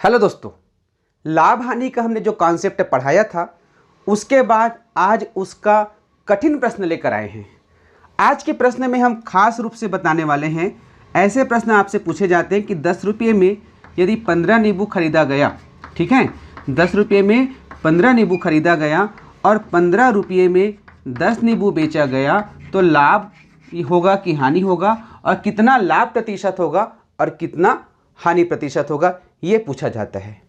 Hello दोस्तों, लाभ हानि का हमने जो कॉन्सेप्ट पढ़ाया था उसके बाद आज उसका कठिन प्रश्न लेकर आए हैं। आज के प्रश्न में हम खास रूप से बताने वाले हैं, ऐसे प्रश्न आपसे पूछे जाते हैं कि 10 रुपये में यदि 15 नींबू खरीदा गया, ठीक है, 10 रुपये में 15 नींबू खरीदा गया और 15 रुपये में 10 नींबू बेचा गया तो लाभ होगा कि हानि होगा, और कितना लाभ प्रतिशत होगा और कितना हानि प्रतिशत होगा, ये पूछा जाता है।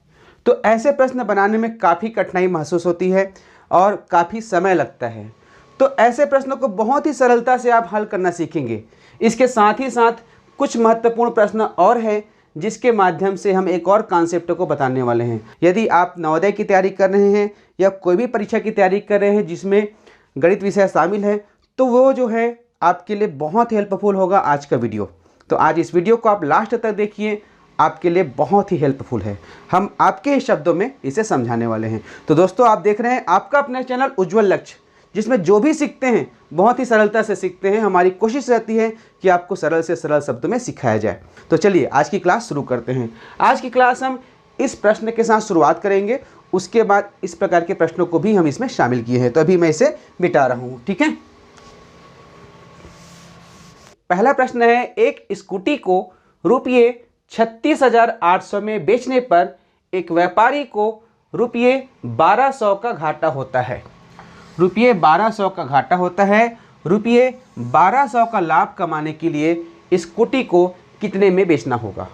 तो ऐसे प्रश्न बनाने में काफ़ी कठिनाई महसूस होती है और काफ़ी समय लगता है। तो ऐसे प्रश्नों को बहुत ही सरलता से आप हल करना सीखेंगे। इसके साथ ही साथ कुछ महत्वपूर्ण प्रश्न और हैं जिसके माध्यम से हम एक और कॉन्सेप्ट को बताने वाले हैं। यदि आप नवोदय की तैयारी कर रहे हैं या कोई भी परीक्षा की तैयारी कर रहे हैं जिसमें गणित विषय शामिल है, तो वो जो है आपके लिए बहुत हेल्पफुल होगा आज का वीडियो। तो आज इस वीडियो को आप लास्ट तक देखिए, आपके लिए बहुत ही हेल्पफुल है। हम आपके ही शब्दों में इसे समझाने वाले हैं। तो दोस्तों, आप देख रहे हैं आपका अपना चैनल उज्जवल लक्ष्य, जिसमें जो भी सीखते हैं बहुत ही सरलता से सीखते हैं। हमारी कोशिश रहती है कि आपको सरल से सरल शब्दों में सिखाया जाए। तो चलिए आज की क्लास शुरू करते हैं। आज की क्लास हम इस प्रश्न के साथ शुरुआत करेंगे, उसके बाद इस प्रकार के प्रश्नों को भी हम इसमें शामिल किए हैं। तो अभी मैं इसे मिटा रहा हूँ, ठीक है। पहला प्रश्न है, एक स्कूटी को रुपये 36,800 में बेचने पर एक व्यापारी को रुपये 1200 का घाटा होता है। रुपये 1200 का घाटा होता है। रुपये 1200 का लाभ कमाने के लिए स्कूटी को कितने में बेचना होगा।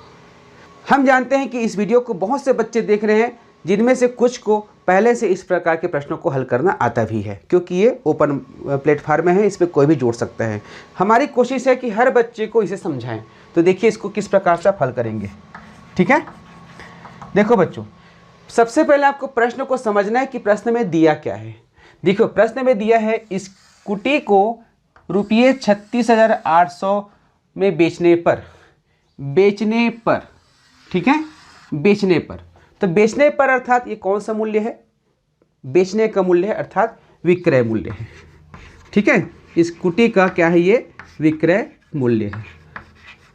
हम जानते हैं कि इस वीडियो को बहुत से बच्चे देख रहे हैं, जिनमें से कुछ को पहले से इस प्रकार के प्रश्नों को हल करना आता भी है, क्योंकि ये ओपन प्लेटफार्म है, इस पर कोई भी जोड़ सकता है। हमारी कोशिश है कि हर बच्चे को इसे समझाएं। तो देखिए इसको किस प्रकार से आप हल करेंगे, ठीक है। देखो बच्चों, सबसे पहले आपको प्रश्न को समझना है कि प्रश्न में दिया क्या है। देखो प्रश्न में दिया है स्कूटी को रुपये 36,800 में बेचने पर, ठीक है, बेचने पर। तो बेचने पर अर्थात ये कौन सा मूल्य है? बेचने का मूल्य है, अर्थात विक्रय मूल्य है, ठीक है। स्कूटी का क्या है? ये विक्रय मूल्य है।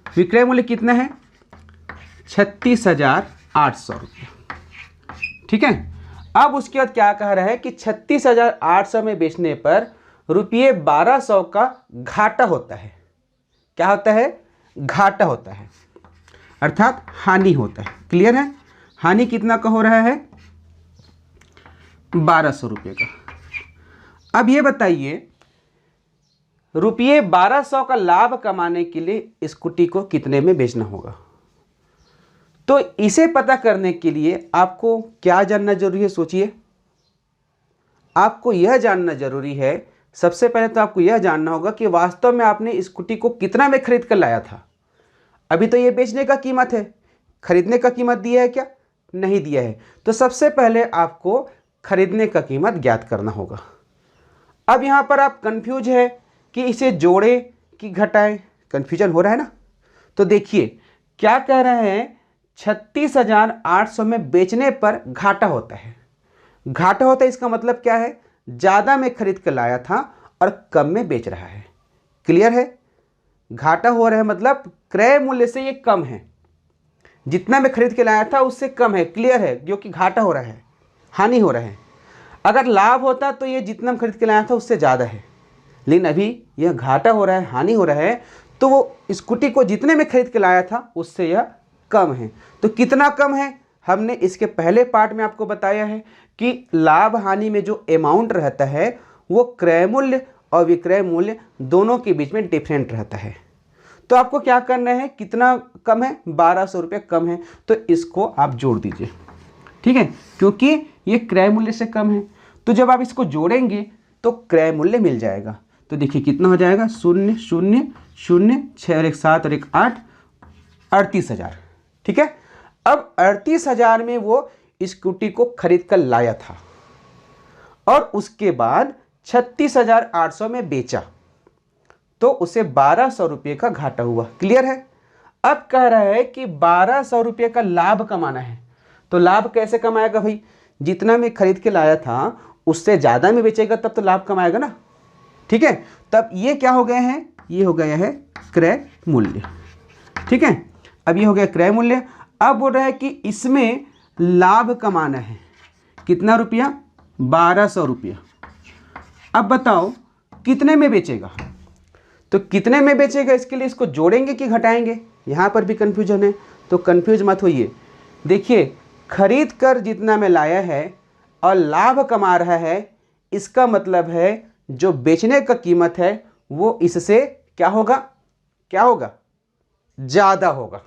विक्रय मूल्य कितना है? 36,800 रुपये, ठीक है। अब उसके बाद क्या कह रहा है कि 36,800 में बेचने पर रुपये 1200 का घाटा होता है। क्या होता है? घाटा होता है, अर्थात हानि होता है। क्लियर है? हानि कितना का हो रहा है? 1200 रुपये का। अब ये बताइए, रुपये 1200 का लाभ कमाने के लिए स्कूटी को कितने में बेचना होगा। तो इसे पता करने के लिए आपको क्या जानना जरूरी है? सोचिए। आपको यह जानना जरूरी है, सबसे पहले तो आपको यह जानना होगा कि वास्तव में आपने स्कूटी को कितना में खरीद कर लाया था। अभी तो ये बेचने का कीमत है, खरीदने का कीमत दिया है क्या? नहीं दिया है। तो सबसे पहले आपको खरीदने का कीमत ज्ञात करना होगा। अब यहाँ पर आप कंफ्यूज है कि इसे जोड़े कि घटाएं, कंफ्यूजन हो रहा है ना। तो देखिए क्या कह रहे हैं, 36,800 में बेचने पर घाटा होता है। घाटा होता है इसका मतलब क्या है? ज़्यादा में खरीद कर लाया था और कम में बेच रहा है। क्लियर है? घाटा हो रहा है मतलब क्रय मूल्य से ये कम है, जितना में खरीद के लाया था उससे कम है। क्लियर है? क्योंकि घाटा हो रहा है, हानि हो रहा है। अगर लाभ होता तो ये जितना में खरीद के लाया था उससे ज़्यादा है, लेकिन अभी यह घाटा हो रहा है, हानि हो रहा है। तो वो स्कूटी को जितने में खरीद के लाया था उससे यह कम है। तो कितना कम है? हमने इसके पहले पार्ट में आपको बताया है कि लाभ हानि में जो अमाउंट रहता है वो क्रय मूल्य और विक्रय मूल्य दोनों के बीच में डिफरेंट रहता है। तो आपको क्या करना है? कितना कम है? 1200 रुपये कम है, तो इसको आप जोड़ दीजिए, ठीक है, क्योंकि ये क्रय मूल्य से कम है। तो जब आप इसको जोड़ेंगे तो क्रय मूल्य मिल जाएगा। तो देखिए कितना हो जाएगा? 0 0 0 6 और 1 7 और 1 8, 38,000, ठीक है। अब 38,000 में वो स्कूटी को खरीद कर लाया था और उसके बाद 36,800 में बेचा, तो उसे 1200 रुपये का घाटा हुआ। क्लियर है? अब कह रहा है कि 1200 रुपये का लाभ कमाना है। तो लाभ कैसे कमाएगा भाई? जितना में खरीद के लाया था उससे ज़्यादा में बेचेगा तब तो लाभ कमाएगा ना, ठीक है। तब ये क्या हो गए हैं? ये हो गया है क्रय मूल्य, ठीक है। अब ये हो गया क्रय मूल्य। अब बोल रहा है कि इसमें लाभ कमाना है। कितना रुपया? 1200 रुपया। अब बताओ कितने में बेचेगा? तो कितने में बेचेगा इसके लिए इसको जोड़ेंगे कि घटाएंगे? यहाँ पर भी कन्फ्यूजन है, तो कन्फ्यूज मत होइए। देखिए, खरीद कर जितना में लाया है और लाभ कमा रहा है, इसका मतलब है जो बेचने का कीमत है वो इससे क्या होगा? क्या होगा? ज़्यादा होगा।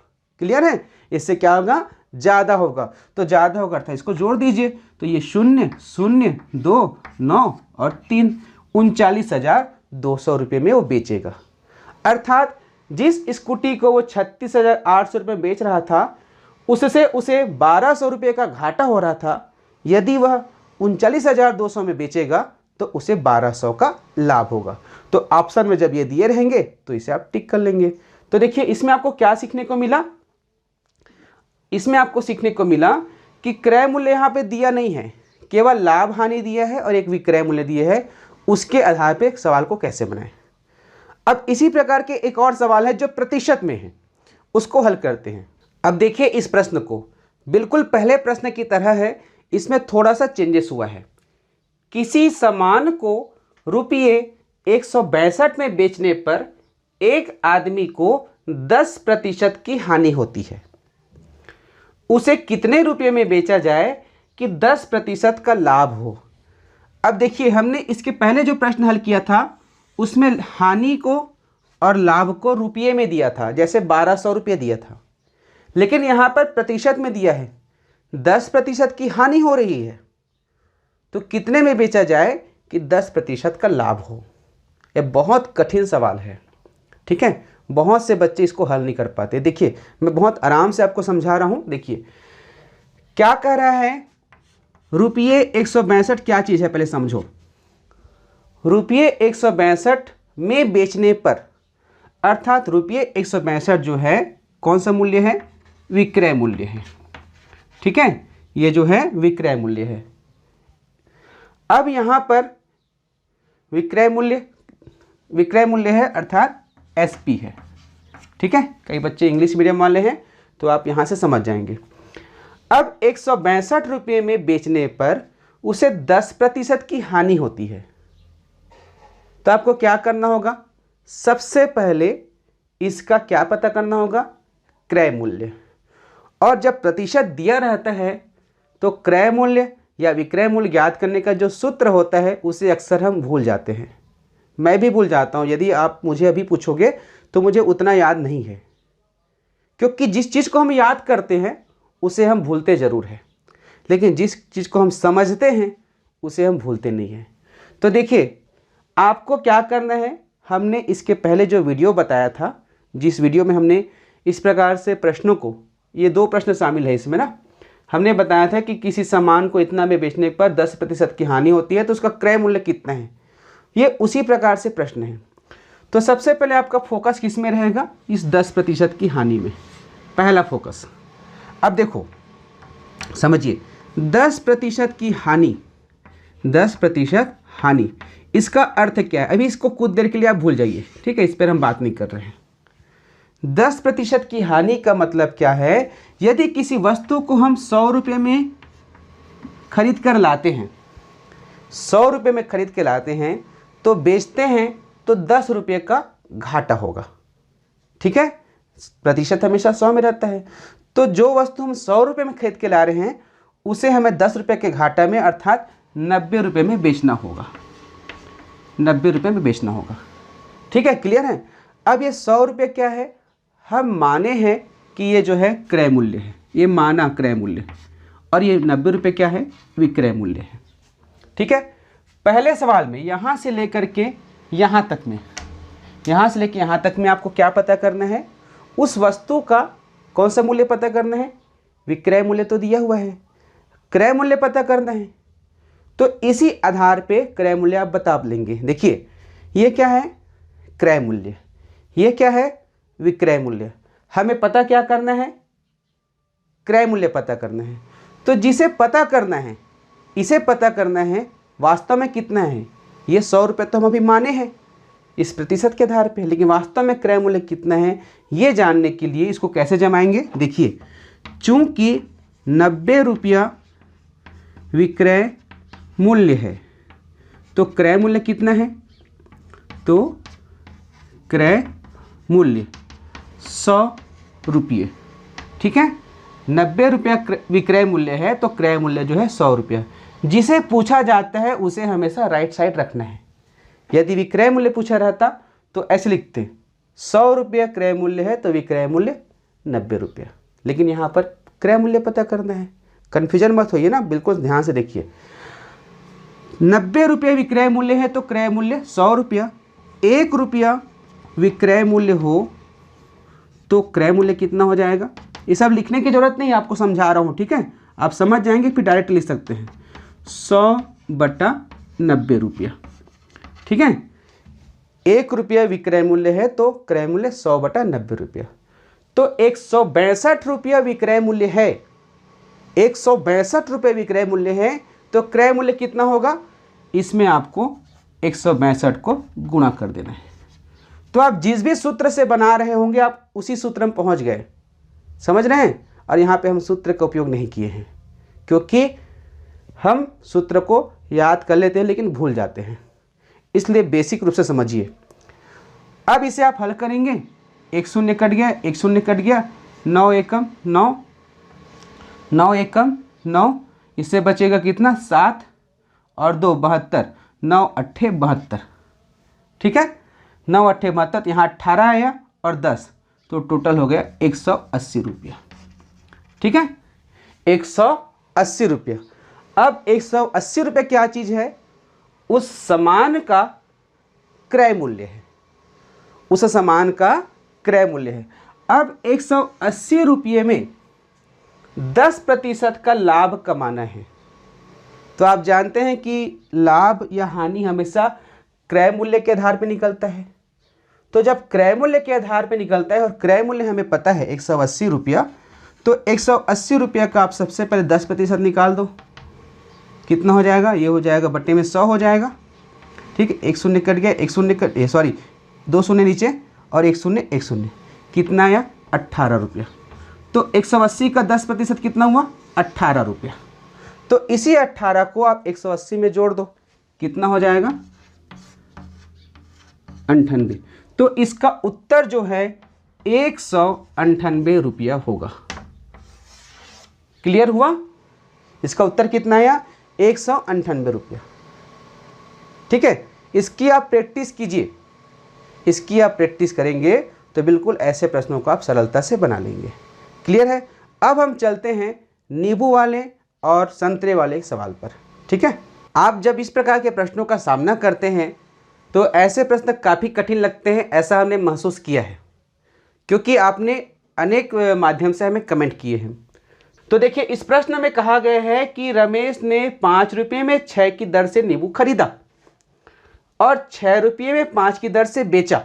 क्लियर है? इससे क्या होगा? ज़्यादा होगा। तो ज़्यादा होगा अर्थात इसको जोड़ दीजिए, तो ये 0 0 2 9 और 3 39,200 रुपये में वो बेचेगा। अर्थात जिस स्कूटी को वो 36,800 रुपये बेच रहा था, उससे उसे 1200 रुपये का घाटा हो रहा था। यदि वह 39,200 में बेचेगा तो उसे 1200 का लाभ होगा। तो ऑप्शन में जब ये दिए रहेंगे तो इसे आप टिक कर लेंगे। तो देखिए, इसमें आपको क्या सीखने को मिला? इसमें आपको सीखने को मिला कि क्रय मूल्य यहाँ पे दिया नहीं है, केवल लाभ हानि दिया है और एक विक्रय मूल्य दिया है। उसके आधार पे एक सवाल को कैसे बनाएं। अब इसी प्रकार के एक और सवाल है जो प्रतिशत में है, उसको हल करते हैं। अब देखिए, इस प्रश्न को बिल्कुल पहले प्रश्न की तरह है, इसमें थोड़ा सा चेंजेस हुआ है। किसी सामान को रुपये 162 में बेचने पर एक आदमी को 10% की हानि होती है। उसे कितने रुपये में बेचा जाए कि 10% का लाभ हो? अब देखिए, हमने इसके पहले जो प्रश्न हल किया था उसमें हानि को और लाभ को रुपये में दिया था, जैसे 1200 रुपये दिया था। लेकिन यहाँ पर प्रतिशत में दिया है, 10% की हानि हो रही है, तो कितने में बेचा जाए कि 10% का लाभ हो? यह बहुत कठिन सवाल है, ठीक है। बहुत से बच्चे इसको हल नहीं कर पाते। देखिए, मैं बहुत आराम से आपको समझा रहा हूँ। देखिए क्या कह रहा है, रुपये 162 क्या चीज़ है पहले समझो। रुपये 162 में बेचने पर, अर्थात रुपये 162 जो है कौन सा मूल्य है? विक्रय मूल्य है, ठीक है। ये जो है विक्रय मूल्य है। अब यहाँ पर विक्रय मूल्य है अर्थात एसपी है, ठीक है। कई बच्चे इंग्लिश मीडियम वाले हैं तो आप यहाँ से समझ जाएंगे। अब 162 रुपये में बेचने पर उसे 10% की हानि होती है, तो आपको क्या करना होगा? सबसे पहले इसका क्या पता करना होगा? क्रय मूल्य। और जब प्रतिशत दिया रहता है तो क्रय मूल्य या विक्रय मूल्य ज्ञात करने का जो सूत्र होता है उसे अक्सर हम भूल जाते हैं। मैं भी भूल जाता हूँ। यदि आप मुझे अभी पूछोगे तो मुझे उतना याद नहीं है, क्योंकि जिस चीज़ को हम याद करते हैं उसे हम भूलते ज़रूर हैं, लेकिन जिस चीज़ को हम समझते हैं उसे हम भूलते नहीं हैं। तो देखिए, आपको क्या करना है, हमने इसके पहले जो वीडियो बताया था, जिस वीडियो में हमने इस प्रकार से प्रश्नों को, ये 2 प्रश्न शामिल है इसमें ना, हमने बताया था कि किसी सामान को इतना में बेचने पर 10% की हानि होती है तो उसका क्रय मूल्य कितना है। ये उसी प्रकार से प्रश्न है। तो सबसे पहले आपका फोकस किस में रहेगा? इस 10% की हानि में, पहला फोकस। अब देखो समझिए, 10% की हानि, 10% हानि, इसका अर्थ क्या है? अभी इसको कुछ देर के लिए आप भूल जाइए, ठीक है, इस पर हम बात नहीं कर रहे हैं। 10% की हानि का मतलब क्या है? यदि किसी वस्तु को हम 100 रुपये में खरीद कर लाते हैं, 100 रुपये में खरीद के लाते हैं तो बेचते हैं तो 10 रुपये का घाटा होगा, ठीक है। प्रतिशत हमेशा 100 में रहता है। तो जो वस्तु हम 100 रुपये में खरीद के ला रहे हैं उसे हमें 10 रुपये के घाटा में अर्थात 90 रुपये में बेचना होगा, 90 रुपये में बेचना होगा, ठीक है। क्लियर है? अब ये 100 रुपये क्या है? हम माने हैं कि ये जो है क्रय मूल्य है, ये माना क्रय मूल्य, और ये 90 रुपये क्या है? विक्रय मूल्य है, ठीक है। पहले सवाल में यहाँ से लेकर के यहाँ तक में, यहाँ से लेकर यहाँ तक में आपको क्या पता करना है? उस वस्तु का कौन सा मूल्य पता करना है? विक्रय मूल्य तो दिया हुआ है, क्रय मूल्य पता करना है। तो इसी आधार पे क्रय मूल्य आप बता लेंगे। देखिए, ये क्या है? क्रय मूल्य, ये क्या है? विक्रय मूल्य। हमें पता क्या करना है? क्रय मूल्य पता करना है। तो जिसे पता करना है, इसे पता करना है वास्तव में कितना है। ये 100 रुपये तो हम अभी माने हैं इस प्रतिशत के आधार पे, लेकिन वास्तव में क्रय मूल्य कितना है ये जानने के लिए इसको कैसे जमाएंगे? देखिए, चूंकि 90 विक्रय मूल्य है, तो क्रय मूल्य कितना है? तो क्रय मूल्य 100 रुपये। ठीक है, 90 रुपया विक्रय मूल्य है तो क्रय मूल्य जो है 100 रुपया। जिसे पूछा जाता है उसे हमेशा राइट साइड रखना है। यदि विक्रय मूल्य पूछा रहता तो ऐसे लिखते 100 रुपया क्रय मूल्य है तो विक्रय मूल्य 90 रुपया, लेकिन यहाँ पर क्रय मूल्य पता करना है। कन्फ्यूजन मत होइए ना, बिल्कुल ध्यान से देखिए। 90 रुपये विक्रय मूल्य है तो क्रय मूल्य 100 रुपया। 1 रुपया विक्रय मूल्य हो तो क्रय मूल्य कितना हो जाएगा? ये सब लिखने की जरूरत नहीं, आपको समझा रहा हूँ। ठीक है, आप समझ जाएंगे फिर डायरेक्ट लिख सकते हैं 100/90 रुपया। ठीक है, 1 रुपया विक्रय मूल्य है तो क्रय मूल्य 100/90 रुपया। तो 162 रुपया विक्रय मूल्य है, 162 रुपये विक्रय मूल्य है तो क्रय मूल्य कितना होगा? इसमें आपको 162 को गुणा कर देना है। तो आप जिस भी सूत्र से बना रहे होंगे आप उसी सूत्र में पहुंच गए, समझ रहे हैं। और यहाँ पे हम सूत्र का उपयोग नहीं किए हैं क्योंकि हम सूत्र को याद कर लेते हैं लेकिन भूल जाते हैं, इसलिए बेसिक रूप से समझिए। अब इसे आप हल करेंगे, 1 शून्य कट गया, 1 शून्य कट गया, 9 एकम 9, 9 एकम 9, इससे बचेगा कितना? 7 और 2 72, 9 अट्ठे 72। ठीक है, 9 अट्ठे 72, यहाँ 18 आया और 10, तो टोटल हो गया 180 रुपया। ठीक है, 180 रुपया। अब 180 रुपये क्या चीज़ है? उस सामान का क्रय मूल्य है, उस सामान का क्रय मूल्य है। अब 180 रुपये में 10% का लाभ कमाना है। तो आप जानते हैं कि लाभ या हानि हमेशा क्रय मूल्य के आधार पर निकलता है। तो जब क्रय मूल्य के आधार पर निकलता है और क्रय मूल्य हमें पता है 180 रुपया, तो 180 रुपया का आप सबसे पहले 10% निकाल दो, कितना हो जाएगा? ये हो जाएगा बट्टे में 100 हो जाएगा। ठीक है, 1 शून्य कट गया, 1 शून्य कट, सॉरी 2 शून्य नीचे और 1 शून्य 1 शून्य, कितना आया? 18 रुपया। तो 180 का 10% कितना हुआ? 18 रुपया। तो इसी 18 को आप 180 में जोड़ दो, कितना हो जाएगा? 98। तो इसका उत्तर जो है 198 रुपया होगा। क्लियर हुआ? इसका उत्तर कितना आया? 198 रुपया। ठीक है, इसकी आप प्रैक्टिस कीजिए, इसकी आप प्रैक्टिस करेंगे तो बिल्कुल ऐसे प्रश्नों को आप सरलता से बना लेंगे। क्लियर है? अब हम चलते हैं नींबू वाले और संतरे वाले सवाल पर। ठीक है, आप जब इस प्रकार के प्रश्नों का सामना करते हैं तो ऐसे प्रश्न काफ़ी कठिन लगते हैं, ऐसा हमने महसूस किया है क्योंकि आपने अनेक माध्यम से हमें कमेंट किए हैं। तो देखिए, इस प्रश्न में कहा गया है कि रमेश ने 5 रुपये में 6 की दर से नींबू खरीदा और 6 रुपये में 5 की दर से बेचा।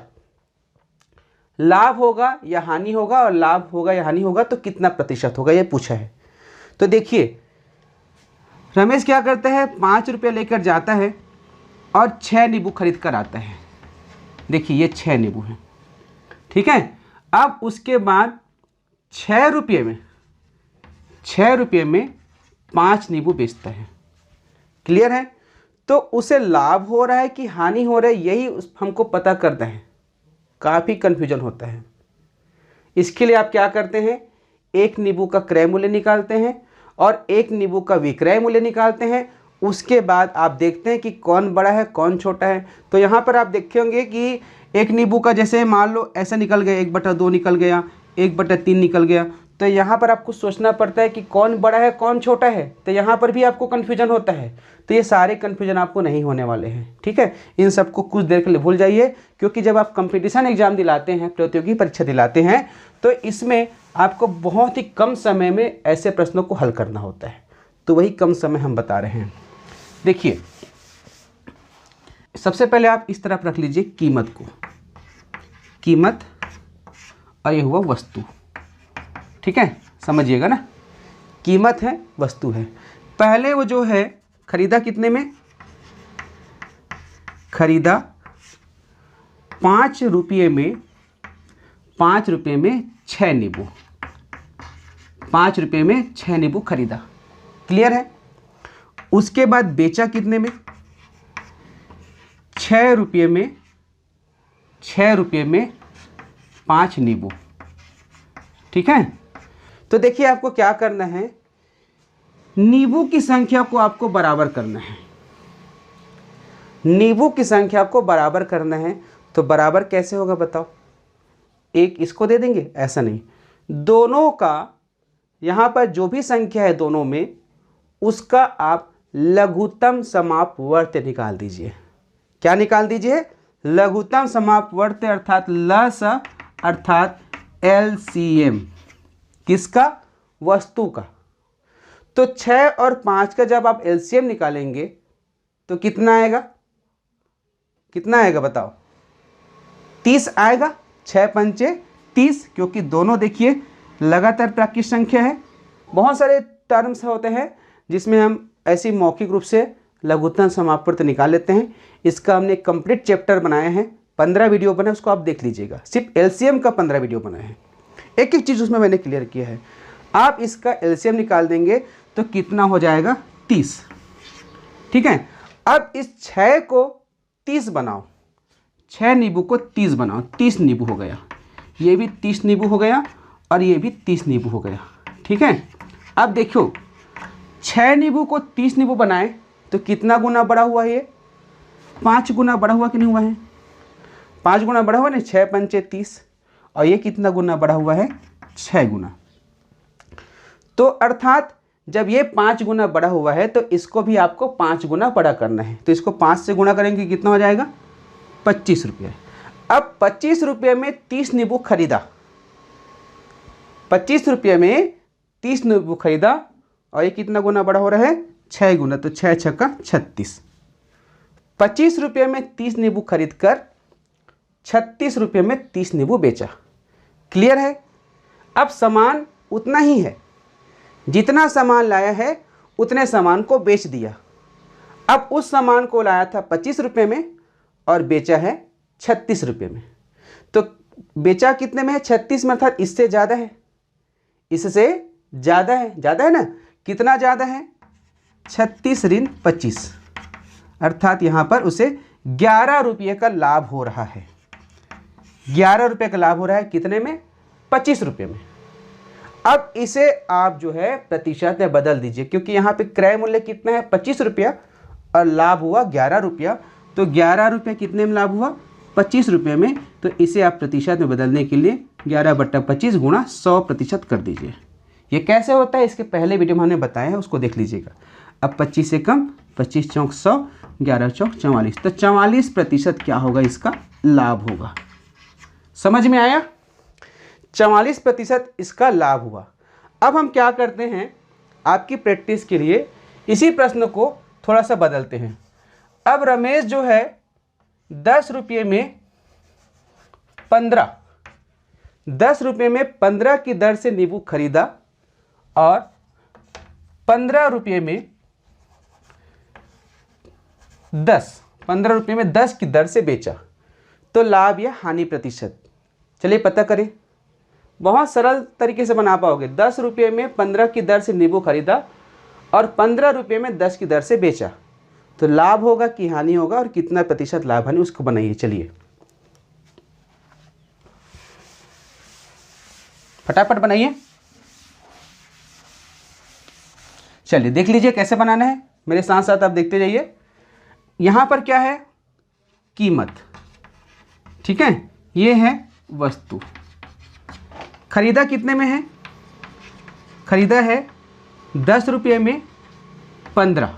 लाभ होगा या हानि होगा, और लाभ होगा या हानि होगा तो कितना प्रतिशत होगा, ये पूछा है। तो देखिए, रमेश क्या करता है, 5 रुपये लेकर जाता है और 6 नींबू खरीद कर आता है। देखिए, ये 6 नींबू हैं। ठीक है, अब उसके बाद 6 रुपये में 5 नींबू बेचता है। क्लियर है? तो उसे लाभ हो रहा है कि हानि हो रहा है, यही हमको पता करना है। काफ़ी कन्फ्यूजन होता है। इसके लिए आप क्या करते हैं, एक नींबू का क्रय मूल्य निकालते हैं और एक नींबू का विक्रय मूल्य निकालते हैं। उसके बाद आप देखते हैं कि कौन बड़ा है कौन छोटा है। तो यहाँ पर आप देखेंगे कि एक नींबू का जैसे मान लो ऐसा निकल गया, 1/2 निकल गया, 1/3 निकल गया। तो यहाँ पर आपको सोचना पड़ता है कि कौन बड़ा है कौन छोटा है। तो यहाँ पर भी आपको कन्फ्यूजन होता है। तो ये सारे कन्फ्यूजन आपको नहीं होने वाले हैं। ठीक है, इन सबको कुछ देर के लिए भूल जाइए, क्योंकि जब आप कंपटीशन एग्जाम दिलाते हैं, प्रतियोगी परीक्षा दिलाते हैं, तो इसमें आपको बहुत ही कम समय में ऐसे प्रश्नों को हल करना होता है। तो वही कम समय हम बता रहे हैं। देखिए, सबसे पहले आप इस तरफ रख लीजिए कीमत को, कीमत, और ये हुआ वस्तु। ठीक है, समझिएगा ना, कीमत है वस्तु है। पहले वो जो है खरीदा कितने में, खरीदा 5 रुपये में 6 नींबू। 5 रुपये में 6 नींबू खरीदा। क्लियर है। उसके बाद बेचा कितने में? 6 रुपये में 5 नींबू। ठीक है। तो देखिए आपको क्या करना है, नींबू की संख्या को आपको बराबर करना है। नींबू की संख्या को बराबर करना है तो बराबर कैसे होगा बताओ? एक इसको दे देंगे, ऐसा नहीं, दोनों का यहाँ पर जो भी संख्या है दोनों में, उसका आप लघुत्तम समापवर्त्य निकाल दीजिए। क्या निकाल दीजिए? लघुत्तम समापवर्त्य अर्थात लस अर्थात LCM। किसका? वस्तु का। तो 6 और 5 का जब आप LCM निकालेंगे तो कितना आएगा? कितना आएगा बताओ? 30 आएगा। 6 पंचे 30, क्योंकि दोनों देखिए लगातार प्राकृतिक संख्या है। बहुत सारे टर्म्स होते हैं जिसमें हम ऐसी मौखिक रूप से लघुत्तम समापवर्त्य निकाल लेते हैं। इसका हमने कंप्लीट चैप्टर बनाया है, 15 वीडियो बने, उसको आप देख लीजिएगा। सिर्फ LCM का 15 वीडियो बनाए हैं, एक एक चीज़ उसमें मैंने क्लियर किया है। आप इसका LCM निकाल देंगे तो कितना हो जाएगा? 30। ठीक है। अब इस 6 को 30 बनाओ, 6 नींबू को 30 बनाओ, 30 नींबू हो गया। ये भी 30 नींबू हो गया और ये भी 30 नींबू हो गया। ठीक है। अब देखो 6 नींबू को 30 नींबू बनाए तो कितना गुना बड़ा हुआ है? ये 5 गुना बड़ा हुआ कि नहीं हुआ है? 5 गुना बड़ा हुआ नहीं, 6 पंचे 30, और ये कितना गुना बड़ा हुआ है? 6 गुना। तो अर्थात जब ये 5 गुना बड़ा हुआ है तो इसको भी आपको 5 गुना बड़ा करना है। तो इसको 5 से गुना करेंगे, कितना हो जाएगा? 25 रुपये। अब 25 रुपये में 30 नींबू खरीदा, 25 रुपये में 30 नींबू खरीदा, और ये कितना गुना बड़ा हो रहा है? 6 गुना। तो 6 छक्का 36। 25 रुपये में 30 नींबू खरीद कर 36 रुपये में 30 नींबू बेचा। क्लियर है। अब सामान उतना ही है, जितना सामान लाया है उतने सामान को बेच दिया। अब उस सामान को लाया था 25 रुपये में और बेचा है 36 रुपये में। तो बेचा कितने में है? 36 में, अर्थात इससे ज़्यादा है, इससे ज़्यादा है। ज़्यादा है ना? कितना ज़्यादा है? 36 ऋण 25, अर्थात यहाँ पर उसे 11 रुपये का लाभ हो रहा है। 11 रुपये का लाभ हो रहा है कितने में? 25 रुपये में। अब इसे आप जो है प्रतिशत में बदल दीजिए, क्योंकि यहाँ पे क्रय मूल्य कितना है? 25 रुपया और लाभ हुआ 11 रुपया। तो 11 रुपये कितने में लाभ हुआ? 25 रुपये में। तो इसे आप प्रतिशत में बदलने के लिए 11/25 गुणा 100% कर दीजिए। ये कैसे होता है इसके पहले वीडियो में हमने बताया है, उसको देख लीजिएगा। अब 25 से कम, 25 चौक 100, 11 चौक 44, तो 44% क्या होगा? इसका लाभ होगा। समझ में आया? 44% इसका लाभ हुआ। अब हम क्या करते हैं, आपकी प्रैक्टिस के लिए इसी प्रश्न को थोड़ा सा बदलते हैं। अब रमेश जो है 10 रुपये में 15, 10 रुपये में 15 की दर से नींबू खरीदा और 15 रुपये में 10 की दर से बेचा। तो लाभ या हानि प्रतिशत, चलिए पता करें। बहुत सरल तरीके से बना पाओगे। 10 रुपये में 15 की दर से नींबू खरीदा और 15 रुपये में 10 की दर से बेचा, तो लाभ होगा कि हानि होगा, और कितना प्रतिशत लाभ हानि उसको बनाइए। चलिए फटाफट बनाइए। चलिए देख लीजिए कैसे बनाना है, मेरे साथ साथ आप देखते जाइए। यहाँ पर क्या है? कीमत। ठीक है। ये है वस्तु। खरीदा कितने में है? खरीदा है 10 रुपये में 15।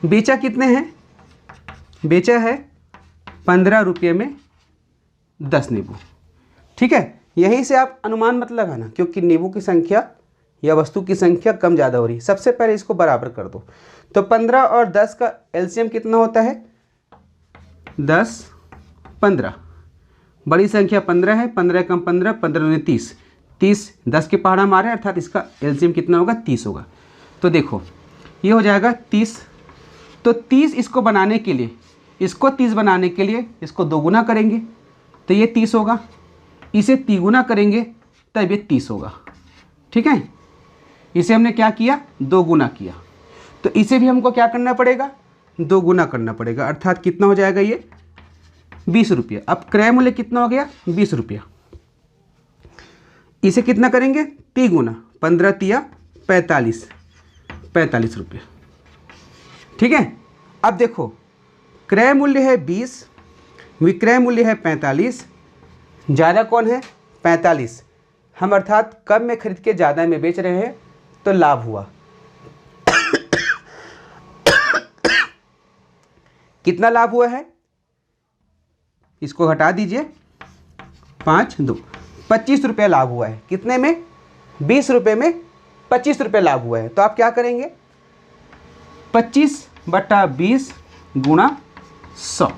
बेचा कितने हैं? बेचा है 15 रुपये में 10 नींबू। ठीक है। यहीं से आप अनुमान मत लगाना, क्योंकि नींबू की संख्या या वस्तु की संख्या कम ज़्यादा हो रही है। सबसे पहले इसको बराबर कर दो। तो 15 और 10 का LCM कितना होता है? 10, 15। बड़ी संख्या 15 है, 15 कम 15, 15 में 30, 30 10 के पहाड़ा मारे, अर्थात इसका LCM कितना होगा? 30 होगा। तो देखो ये हो जाएगा 30। तो 30 इसको बनाने के लिए, इसको 30 बनाने के लिए इसको 2 गुना करेंगे तो ये 30 होगा। इसे 3 गुना करेंगे तब ये 30 होगा। ठीक है। इसे हमने क्या किया, 2 गुना किया, तो इसे भी हमको क्या करना पड़ेगा, 2 गुना करना पड़ेगा, अर्थात कितना हो जाएगा ये 20 रुपये। अब क्रय मूल्य कितना हो गया, 20 रुपया। इसे कितना करेंगे, 3 गुना, 15 तिया 45 रुपये। ठीक है। अब देखो क्रय मूल्य है 20, विक्रय मूल्य है 45, ज़्यादा कौन है, 45। हम अर्थात कम में खरीद के ज़्यादा में बेच रहे हैं, तो लाभ हुआ। कितना लाभ हुआ है, इसको हटा दीजिए, 5 2 25 रुपये लाभ हुआ है। कितने में, 20 रुपये में 25 रुपये लाभ हुआ है। तो आप क्या करेंगे, 25/20 गुणा 100,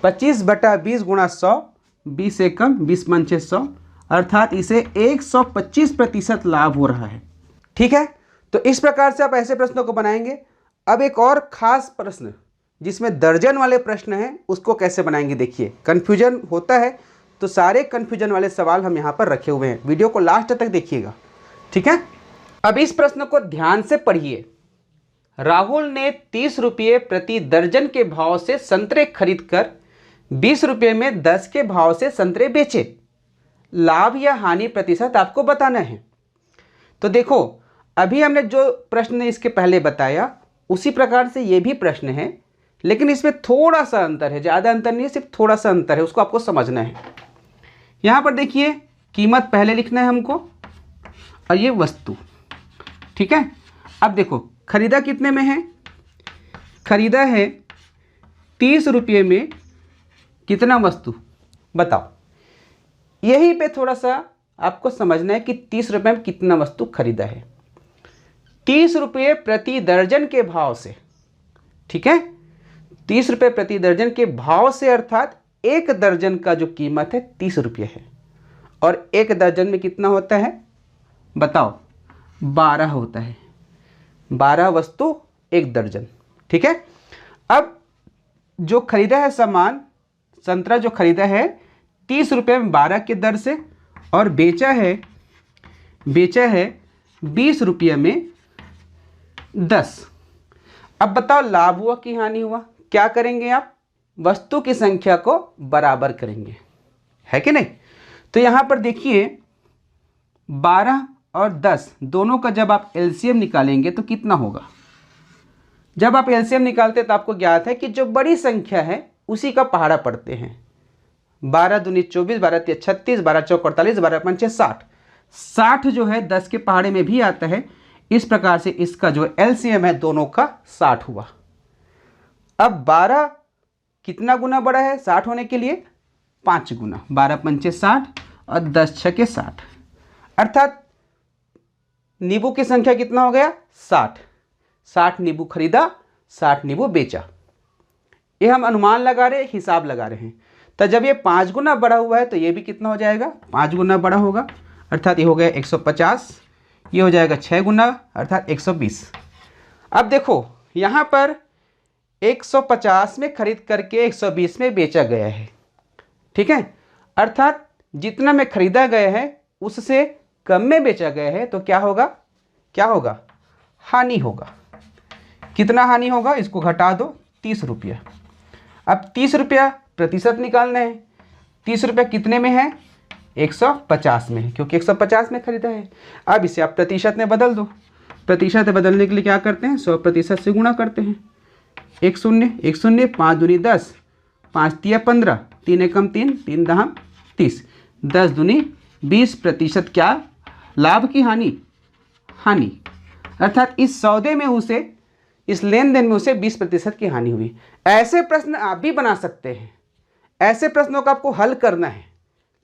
25/20 गुणा 100, 20 से कम, 20 पंचे 100, अर्थात इसे 125% लाभ हो रहा है। ठीक है। तो इस प्रकार से आप ऐसे प्रश्नों को बनाएंगे। अब एक और खास प्रश्न जिसमें दर्जन वाले प्रश्न हैं, उसको कैसे बनाएंगे देखिए। कन्फ्यूजन होता है तो सारे कन्फ्यूजन वाले सवाल हम यहाँ पर रखे हुए हैं, वीडियो को लास्ट तक देखिएगा। ठीक है। अब इस प्रश्न को ध्यान से पढ़िए। राहुल ने 30 रुपये प्रति दर्जन के भाव से संतरे खरीदकर 20 रुपये में 10 के भाव से संतरे बेचे। लाभ या हानि प्रतिशत आपको बताना है। तो देखो अभी हमने जो प्रश्न इसके पहले बताया उसी प्रकार से ये भी प्रश्न है, लेकिन इसमें थोड़ा सा अंतर है, ज़्यादा अंतर नहीं है, सिर्फ थोड़ा सा अंतर है, उसको आपको समझना है। यहाँ पर देखिए कीमत पहले लिखना है हमको, और ये वस्तु। ठीक है। अब देखो खरीदा कितने में है, खरीदा है 30 रुपये में कितना वस्तु, बताओ। यहीं पे थोड़ा सा आपको समझना है कि 30 रुपये में कितना वस्तु खरीदा है। 30 रुपये प्रति दर्जन के भाव से, ठीक है, 30 रुपये प्रति दर्जन के भाव से, अर्थात एक दर्जन का जो कीमत है 30 रुपये है, और एक दर्जन में कितना होता है बताओ, 12 होता है। 12 वस्तु एक दर्जन। ठीक है। अब जो खरीदा है सामान, संतरा जो खरीदा है 30 रुपये में 12 के दर से, और बेचा है 20 रुपये में 10। अब बताओ लाभ हुआ कि हानि हुआ। क्या करेंगे आप, वस्तु की संख्या को बराबर करेंगे, है कि नहीं। तो यहाँ पर देखिए 12 और 10 दोनों का जब आप एलसीएम निकालेंगे तो कितना होगा। जब आप एलसीएम निकालते तो आपको ज्ञात है कि जो बड़ी संख्या है उसी का पहाड़ा पढ़ते हैं। 12 दूनी 24, 12 तिया 36, 12 चौक 48, 12 पंचे 60। 60 जो है 10 के पहाड़े में भी आता है। इस प्रकार से इसका जो एलसीएम है दोनों का 60 हुआ। अब 12 कितना गुना बड़ा है 60 होने के लिए, 5 गुना, 12 पंचे 60 और 10 छके 60, अर्थात नींबू की संख्या कितना हो गया 60। 60 नींबू खरीदा, 60 नींबू बेचा। ये हम अनुमान लगा रहे हैं, हिसाब लगा रहे हैं। तो जब ये 5 गुना बड़ा हुआ है तो ये भी कितना हो जाएगा, 5 गुना बड़ा होगा, अर्थात ये हो गया 150। ये हो जाएगा 6 गुना, अर्थात 120। अब देखो यहाँ पर 150 में खरीद करके 120 में बेचा गया है। ठीक है। अर्थात जितना में खरीदा गया है उससे कम में बेचा गया है, तो क्या होगा, क्या होगा, हानि होगा। कितना हानि होगा, इसको घटा दो, 30 रुपया। अब 30 रुपया प्रतिशत निकालना है। 30 रुपया कितने में है, 150 में है, क्योंकि 150 में खरीदा है। अब इसे आप प्रतिशत में बदल दो। प्रतिशत में बदलने के लिए क्या करते हैं, 100% से गुणा करते हैं। 1 0 1 0, 5 दूनी 10, 5 तिया 15, 3 एकम 3, 3 दहम 30, 10 दूनी 20%। क्या लाभ की हानि, हानि, अर्थात इस सौदे में उसे, इस लेन देन में उसे 20% की हानि हुई। ऐसे प्रश्न आप भी बना सकते हैं। ऐसे प्रश्नों का आपको हल करना है,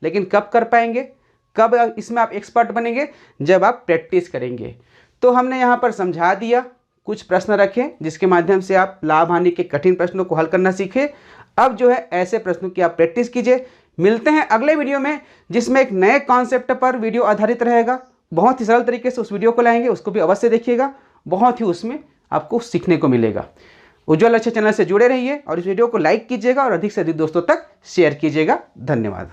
लेकिन कब कर पाएंगे, कब इसमें आप एक्सपर्ट बनेंगे, जब आप प्रैक्टिस करेंगे। तो हमने यहाँ पर समझा दिया, कुछ प्रश्न रखें जिसके माध्यम से आप लाभ हानि के कठिन प्रश्नों को हल करना सीखें। अब जो है ऐसे प्रश्नों की आप प्रैक्टिस कीजिए। मिलते हैं अगले वीडियो में, जिसमें एक नए कॉन्सेप्ट पर वीडियो आधारित रहेगा। बहुत ही सरल तरीके से उस वीडियो को लाएंगे, उसको भी अवश्य देखिएगा। बहुत ही उसमें आपको सीखने को मिलेगा। उज्ज्वल लक्ष्य चैनल से जुड़े रहिए और इस वीडियो को लाइक कीजिएगा और अधिक से अधिक दोस्तों तक शेयर कीजिएगा। धन्यवाद।